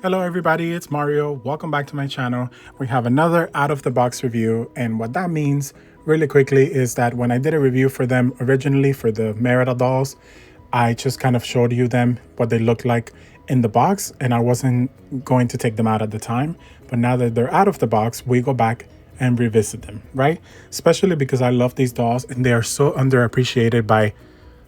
Hello everybody, it's Mario. Welcome back to my channel. We have another out of the box review, and what that means really quickly is that when I did a review for them originally for the Merida dolls, I just kind of showed you them what they look like in the box, and I wasn't going to take them out at the time. But now that they're out of the box, we go back and revisit them, right? Especially because I love these dolls and they are so underappreciated by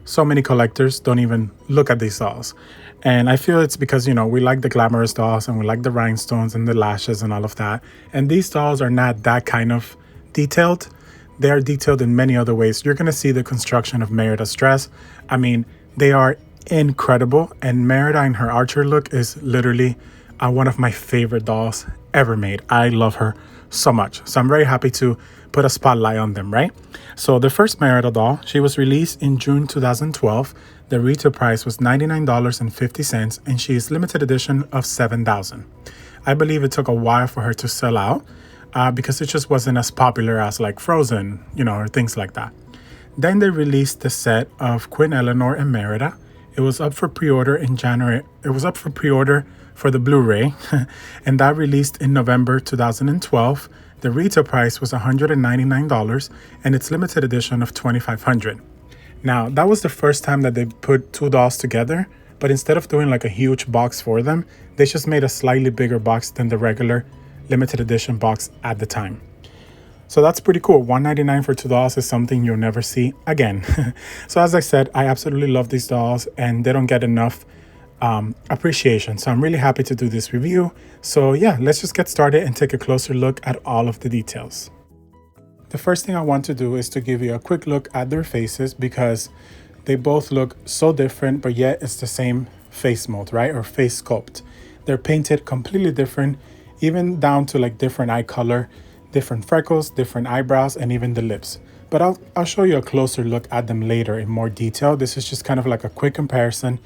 so many collectors don't even look at these dolls. And I feel it's because, we like the glamorous dolls and we like the rhinestones and the lashes and all of that. And these dolls are not that kind of detailed. They are detailed in many other ways. You're going to see the construction of Merida's dress. I mean, they are incredible. And Merida in her archer look is literally one of my favorite dolls ever made. I love her so much. So I'm very happy to put a spotlight on them, right? So the first Merida doll, she was released in June 2012. The retail price was $99.50, and she is limited edition of 7,000. I believe it took a while for her to sell out because it just wasn't as popular as like Frozen, or things like that. Then they released the set of Queen Eleanor and Merida. It was up for pre-order in January. It was up for pre-order for the Blu-ray, and that released in November 2012. The retail price was $199, and its limited edition of 2,500. Now, that was the first time that they put two dolls together, but instead of doing like a huge box for them, they just made a slightly bigger box than the regular limited edition box at the time. So that's pretty cool. $199 for two dolls is something you'll never see again. So as I said, I absolutely love these dolls and they don't get enough appreciation. So I'm really happy to do this review. So yeah, let's just get started and take a closer look at all of the details. The first thing I want to do is to give you a quick look at their faces because they both look so different, but yet it's the same face mold, right? Or face sculpt. They're painted completely different, even down to like different eye color, different freckles, different eyebrows, and even the lips. But I'll show you a closer look at them later in more detail. This is just kind of like a quick comparison.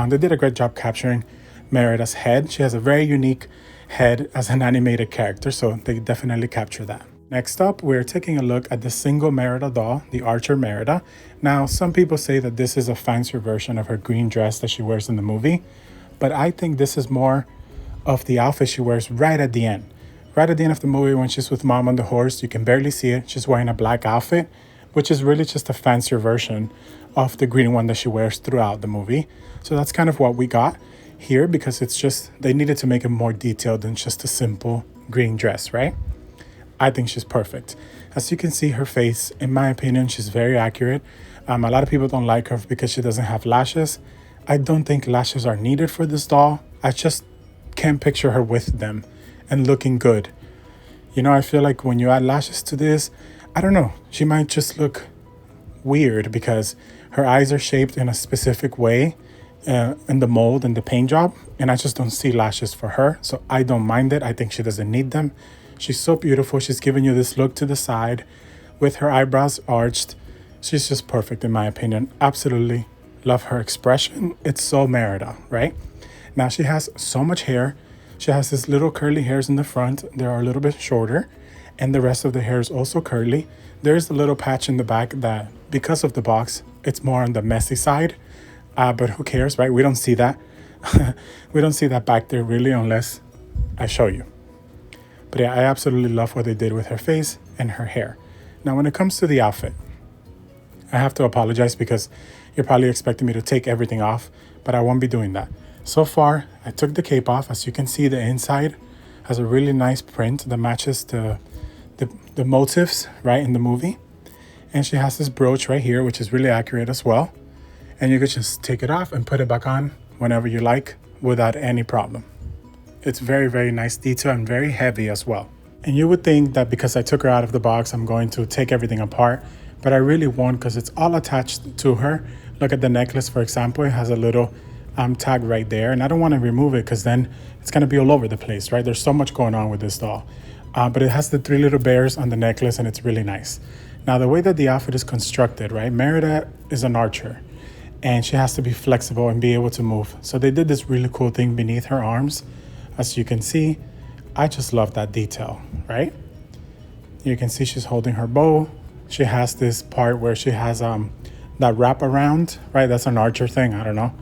They did a great job capturing Merida's head. She has a very unique head as an animated character, so they definitely capture that. Next up, we're taking a look at the single Merida doll, the Archer Merida. Now, some people say that this is a fancier version of her green dress that she wears in the movie, but I think this is more of the outfit she wears right at the end. Right at the end of the movie when she's with mom on the horse, you can barely see it. She's wearing a black outfit, which is really just a fancier version of the green one that she wears throughout the movie. So that's kind of what we got here because it's just, they needed to make it more detailed than just a simple green dress, right? I think she's perfect. As you can see, her face, in my opinion, she's very accurate. A lot of people don't like her because she doesn't have lashes. I don't think lashes are needed for this doll. I just can't picture her with them and looking good. I feel like when you add lashes to this, I don't know, she might just look weird because her eyes are shaped in a specific way in the mold and the paint job, and I just don't see lashes for her, so I don't mind it. I think she doesn't need them. She's so beautiful. She's giving you this look to the side with her eyebrows arched. She's just perfect in my opinion. Absolutely love her expression. It's so Merida, right? Now she has so much hair. She has these little curly hairs in the front. They are a little bit shorter, and the rest of the hair is also curly. There's a little patch in the back that, because of the box, it's more on the messy side. But who cares, right? We don't see that. We don't see that back there really unless I show you. But yeah, I absolutely love what they did with her face and her hair. Now, when it comes to the outfit, I have to apologize because you're probably expecting me to take everything off, but I won't be doing that. So far, I took the cape off. As you can see, the inside has a really nice print that matches the motifs, right, in the movie. And she has this brooch right here, which is really accurate as well. And you could just take it off and put it back on whenever you like without any problem. It's very, very nice detail and very heavy as well. And you would think that because I took her out of the box, I'm going to take everything apart, but I really won't because it's all attached to her. Look at the necklace, for example. It has a little tag right there, and I don't want to remove it because then it's going to be all over the place, right? There's so much going on with this doll. But it has the three little bears on the necklace, and it's really nice. Now, the way that the outfit is constructed, right? Merida is an archer, and she has to be flexible and be able to move. So they did this really cool thing beneath her arms. As you can see, I just love that detail, right? You can see she's holding her bow. She has this part where she has that wrap around, right? That's an Archer thing, I don't know.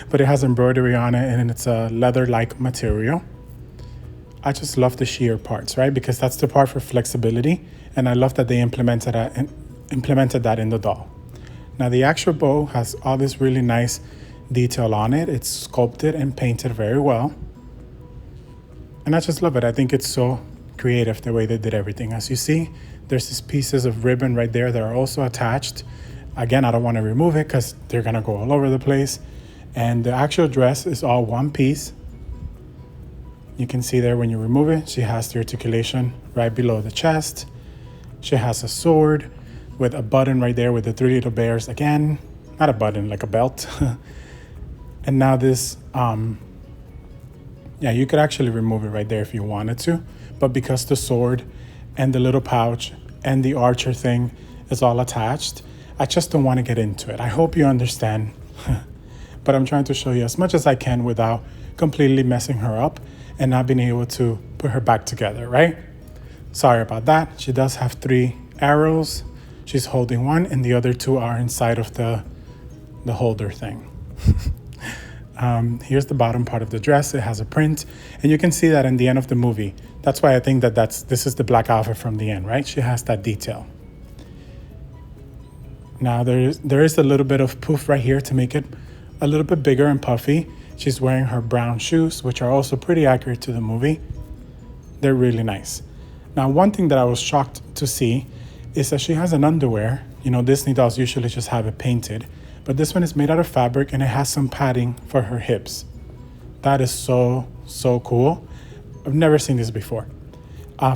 But it has embroidery on it and it's a leather-like material. I just love the sheer parts, right? Because that's the part for flexibility. And I love that they implemented that in the doll. Now the actual bow has all this really nice detail on it. It's sculpted and painted very well. And I just love it. I think it's so creative the way they did everything. As you see, there's these pieces of ribbon right there that are also attached. Again, I don't want to remove it because they're gonna go all over the place. And the actual dress is all one piece. You can see there when you remove it, she has the articulation right below the chest. She has a sword with a button right there with the three little bears again. Not a button, like a belt. And now this, yeah, you could actually remove it right there if you wanted to. But because the sword and the little pouch and the Archer thing is all attached, I just don't want to get into it. I hope you understand. But I'm trying to show you as much as I can without completely messing her up and not being able to put her back together, right? Sorry about that. She does have 3 arrows. She's holding one and the other 2 are inside of the holder thing. Here's the bottom part of the dress. It has a print and you can see that in the end of the movie. That's why I think that this is the black outfit from the end, right? She has that detail. Now there is a little bit of poof right here to make it a little bit bigger and puffy. She's wearing her brown shoes, which are also pretty accurate to the movie. They're really nice. Now, one thing that I was shocked to see is that she has an underwear. You know, Disney dolls usually just have it painted, but this one is made out of fabric and it has some padding for her hips. That is so, so cool. I've never seen this before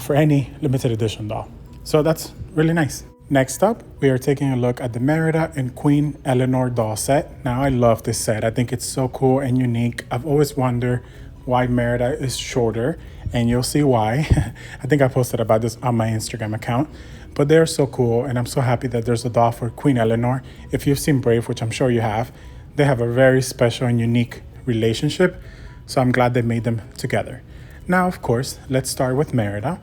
for any limited edition doll. So that's really nice. Next up, we are taking a look at the Merida and Queen Eleanor doll set. Now, I love this set. I think it's so cool and unique. I've always wondered why Merida is shorter, and you'll see why. I think I posted about this on my Instagram account, but they're so cool, and I'm so happy that there's a doll for Queen Eleanor. If you've seen Brave, which I'm sure you have, they have a very special and unique relationship, so I'm glad they made them together. Now, of course, let's start with Merida.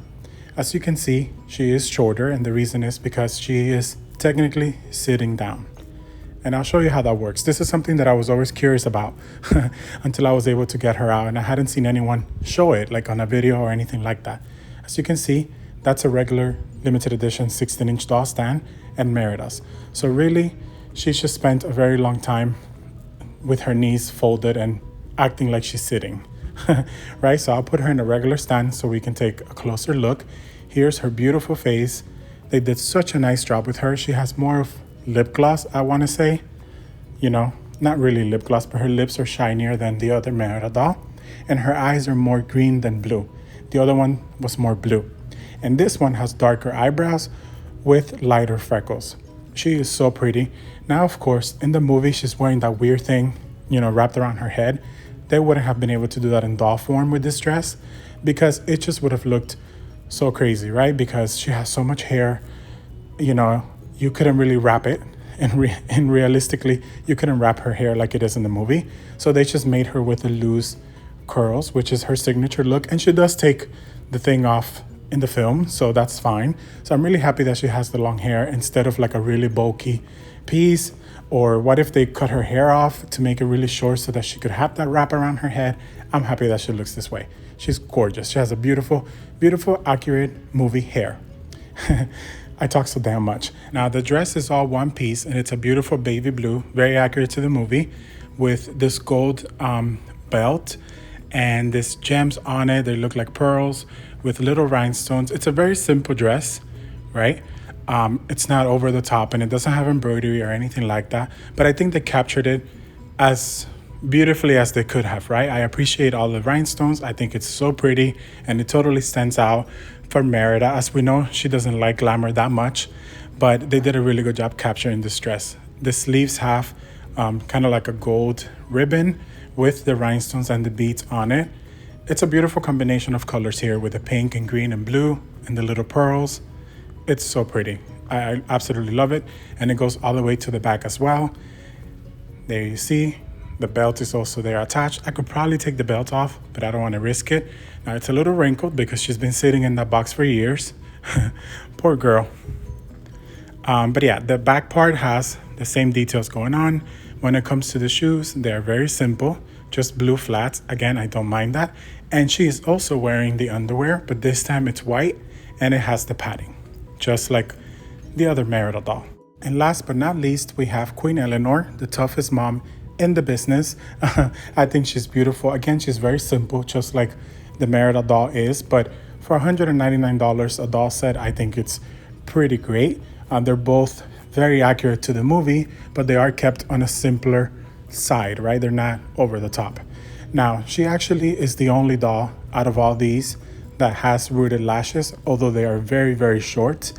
As you can see, she is shorter, and the reason is because she is technically sitting down. And I'll show you how that works. This is something that I was always curious about until I was able to get her out, and I hadn't seen anyone show it like on a video or anything like that. As you can see, that's a regular limited edition 16-inch doll stand and Merida's. So really, she just spent a very long time with her knees folded and acting like she's sitting. Right, so I'll put her in a regular stand so we can take a closer look. Here's her beautiful face. They did such a nice job with her. She has more of lip gloss, I want to say. You know, not really lip gloss, but her lips are shinier than the other Merida doll. And her eyes are more green than blue. The other one was more blue. And this one has darker eyebrows with lighter freckles. She is so pretty. Now, of course, in the movie, she's wearing that weird thing, you know, wrapped around her head. They wouldn't have been able to do that in doll form with this dress because it just would have looked so crazy, right? Because she has so much hair, you know, you couldn't really wrap it. And realistically, you couldn't wrap her hair like it is in the movie. So they just made her with the loose curls, which is her signature look. And she does take the thing off in the film, so that's fine. So I'm really happy that she has the long hair instead of like a really bulky piece. Or what if they cut her hair off to make it really short so that she could have that wrap around her head? I'm happy that she looks this way. She's gorgeous. She has a beautiful, beautiful, accurate movie hair. I talk so damn much. Now the dress is all one piece and it's a beautiful baby blue, very accurate to the movie, with this gold belt and this gems on it. They look like pearls with little rhinestones. It's a very simple dress, right? It's not over the top and it doesn't have embroidery or anything like that, but I think they captured it as beautifully as they could have, right? I appreciate all the rhinestones. I think it's so pretty and it totally stands out for Merida. As we know, she doesn't like glamour that much, but they did a really good job capturing this dress. The sleeves have kind of like a gold ribbon with the rhinestones and the beads on it. It's a beautiful combination of colors here with the pink and green and blue and the little pearls. It's so pretty. I absolutely love it. And it goes all the way to the back as well. There you see, the belt is also there attached. I could probably take the belt off, but I don't want to risk it. Now it's a little wrinkled because she's been sitting in that box for years. Poor girl. But yeah, the back part has the same details going on. When it comes to the shoes, they're very simple, just blue flats. Again, I don't mind that. And she is also wearing the underwear, but this time it's white and it has the padding, just like the other Merida doll. And last but not least, we have Queen Eleanor, the toughest mom in the business. I think she's beautiful. Again, she's very simple, just like the Merida doll is, but for $199 a doll set, I think it's pretty great. They're both very accurate to the movie, but they are kept on a simpler side, right? They're not over the top. Now, she actually is the only doll out of all these that has rooted lashes, although they are very, very short.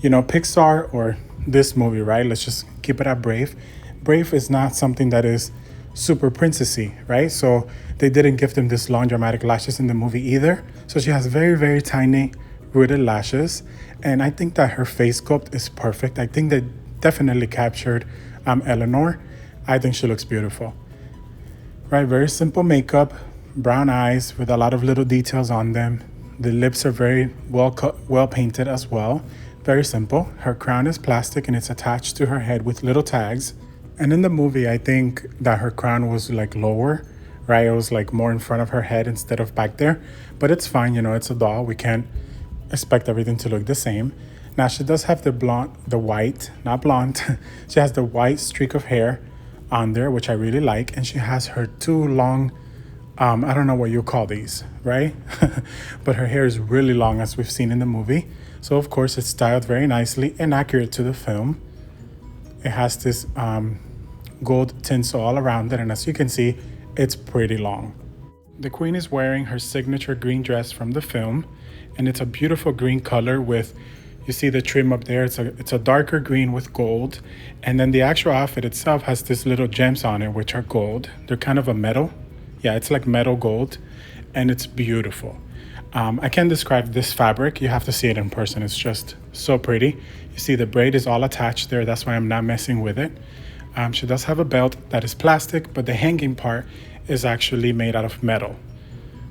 You know, Pixar or this movie, right? Let's just keep it at Brave. Brave is not something that is super princessy, right? So they didn't give them this long dramatic lashes in the movie either. So she has very, very tiny rooted lashes. And I think that her face sculpt is perfect. I think they definitely captured Eleanor. I think she looks beautiful, right? Very simple makeup, brown eyes with a lot of little details on them. The lips are very well cut, well painted as well. Very simple. Her crown is plastic and it's attached to her head with little tags. And in the movie, I think that her crown was like lower, right? It was like more in front of her head instead of back there. But it's fine, you know, it's a doll. We can't expect everything to look the same. Now, she does have the white, not blonde. She has the white streak of hair on there, which I really like. And she has her two long, I don't know what you call these, right? But her hair is really long, as we've seen in the movie. So, of course, it's styled very nicely and accurate to the film. It has this gold tinsel all around it, and as you can see, it's pretty long. The queen is wearing her signature green dress from the film, and it's a beautiful green color with, you see the trim up there, it's a darker green with gold, and then the actual outfit itself has this little gems on it, which are gold. They're kind of a metal. Yeah, it's like metal gold, and it's beautiful. I can't describe this fabric. You have to see it in person. It's just so pretty. You see the braid is all attached there. That's why I'm not messing with it. She does have a belt that is plastic, but the hanging part is actually made out of metal,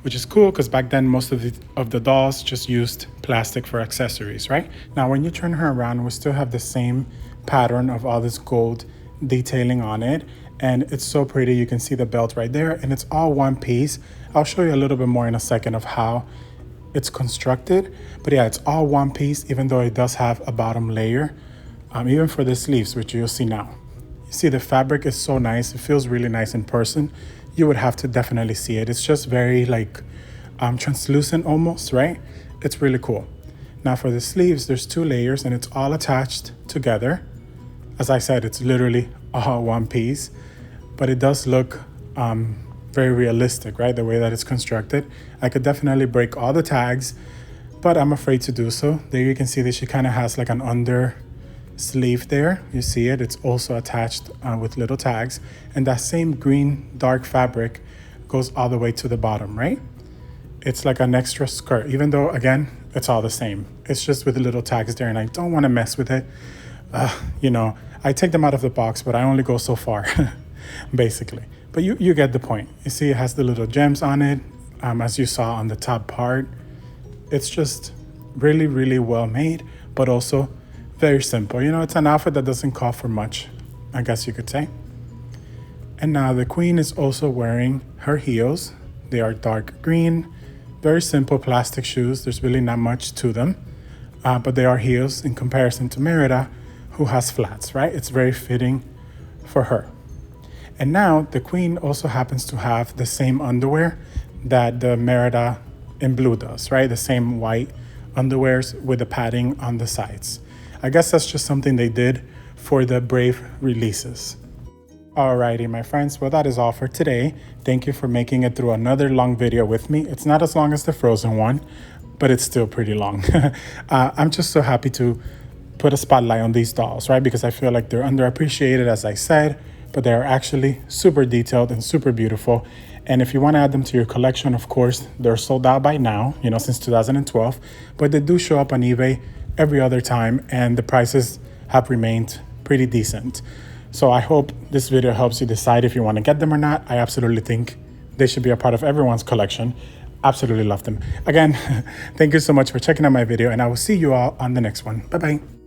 which is cool because back then most of the dolls just used plastic for accessories, right? Now, when you turn her around, we still have the same pattern of all this gold detailing on it. And it's so pretty. You can see the belt right there, and it's all one piece. I'll show you a little bit more in a second of how it's constructed, but yeah, it's all one piece, even though it does have a bottom layer, even for the sleeves, which you'll see now. You see the fabric is so nice. It feels really nice in person. You would have to definitely see it. It's just very like translucent almost, right? It's really cool. Now for the sleeves, there's two layers and it's all attached together. As I said, it's literally all one piece, but it does look very realistic, right? The way that it's constructed. I could definitely break all the tags, but I'm afraid to do so. There you can see that she kind of has like an under sleeve there. You see it, it's also attached with little tags. And that same green dark fabric goes all the way to the bottom, right? It's like an extra skirt, even though again, it's all the same. It's just with the little tags there and I don't want to mess with it. You know, I take them out of the box, but I only go so far, basically. But you get the point. You see it has the little gems on it, as you saw on the top part. It's just really, really well made, but also very simple. You know, it's an outfit that doesn't call for much, I guess you could say. And now the queen is also wearing her heels. They are dark green, very simple plastic shoes. There's really not much to them, but they are heels in comparison to Merida, who has flats, right? It's very fitting for her. And now the queen also happens to have the same underwear that the Merida in blue does, right? The same white underwears with the padding on the sides. I guess that's just something they did for the Brave releases. Alrighty, my friends, well, that is all for today. Thank you for making it through another long video with me. It's not as long as the Frozen one, but it's still pretty long. I'm just so happy to put a spotlight on these dolls, right? Because I feel like they're underappreciated, as I said, but they're actually super detailed and super beautiful. And if you want to add them to your collection, of course, they're sold out by now, you know, since 2012, but they do show up on eBay every other time and the prices have remained pretty decent. So I hope this video helps you decide if you want to get them or not. I absolutely think they should be a part of everyone's collection. Absolutely love them. Again, thank you so much for checking out my video and I will see you all on the next one. Bye-bye.